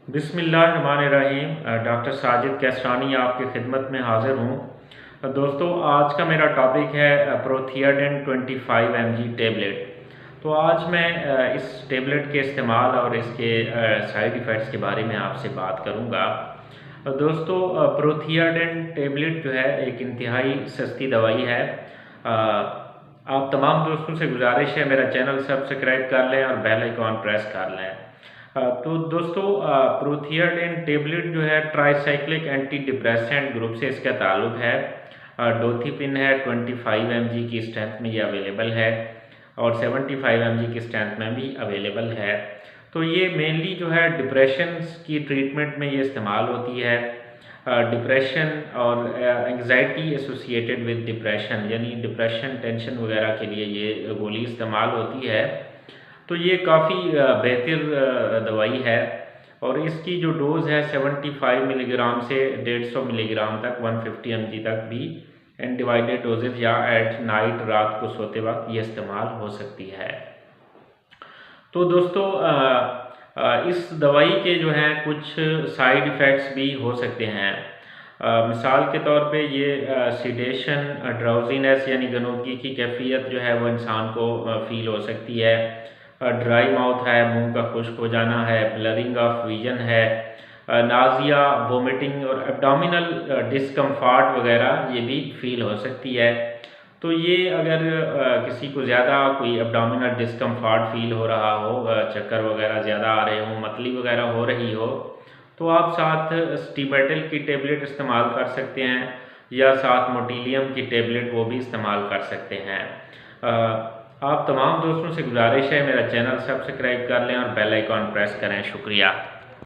बिस्मिल्लाहिर्रहमानिर्रहीम। डॉक्टर साजिद कैसरानी आपकी खिदमत में हाज़िर हूँ। दोस्तों, आज का मेरा टॉपिक है प्रोथियाडिन 25 mg टेबलेट। तो आज मैं इस टेबलेट के इस्तेमाल और इसके साइड इफ़ेक्ट्स के बारे में आपसे बात करूँगा। दोस्तों, प्रोथियाडिन टेबलेट जो है एक इंतहाई सस्ती दवाई है। आप तमाम दोस्तों से गुजारिश है मेरा चैनल सब्सक्राइब कर लें और बेल आइकॉन प्रेस कर लें। तो दोस्तों, प्रोथियाडिन टेबलेट जो है ट्राईसाइक्लिक एंटी डिप्रेसेंट ग्रुप से इसका ताल्लुक है। डोथिपिन है 25 mg की स्ट्रेंथ में ये अवेलेबल है और 75 mg की स्ट्रेंथ में भी अवेलेबल है। तो ये मेनली जो है डिप्रेशन की ट्रीटमेंट में ये इस्तेमाल होती है। डिप्रेशन और एंग्जाइटी एसोसिएटेड विद डिप्रेशन, यानी डिप्रेशन टेंशन वगैरह के लिए ये गोली इस्तेमाल होती है। तो ये काफ़ी बेहतर दवाई है और इसकी जो डोज़ है 75 मिलीग्राम से 150 मिलीग्राम तक 150 mg तक भी अनडिवाइडेड डोजेज या एट नाइट रात को सोते वक्त ये इस्तेमाल हो सकती है। तो दोस्तों, इस दवाई के जो हैं कुछ साइड इफ़ेक्ट्स भी हो सकते हैं। मिसाल के तौर पे ये सीडेशन, ड्राउजीनेस यानी गनुदगी की कैफियत जो है वो इंसान को फ़ील हो सकती है। ड्राई माउथ है, मुंह का खुश्क हो जाना है, ब्लरिंग ऑफ विजन है, नाजिया, वोमिटिंग और एब्डोमिनल डिस्कम्फर्ट वगैरह ये भी फील हो सकती है। तो ये अगर किसी को ज़्यादा कोई एब्डोमिनल डिस्कम्फर्ट फील हो रहा हो, चक्कर वगैरह ज़्यादा आ रहे हों, मतली वगैरह हो रही हो, तो आप साथ स्टीमेटिल की टेबलेट इस्तेमाल कर सकते हैं या साथ मोटिलियम की टेबलेट वो भी इस्तेमाल कर सकते हैं। आप तमाम दोस्तों से गुजारिश है मेरा चैनल सब्सक्राइब कर लें और बेल आइकॉन प्रेस करें। शुक्रिया।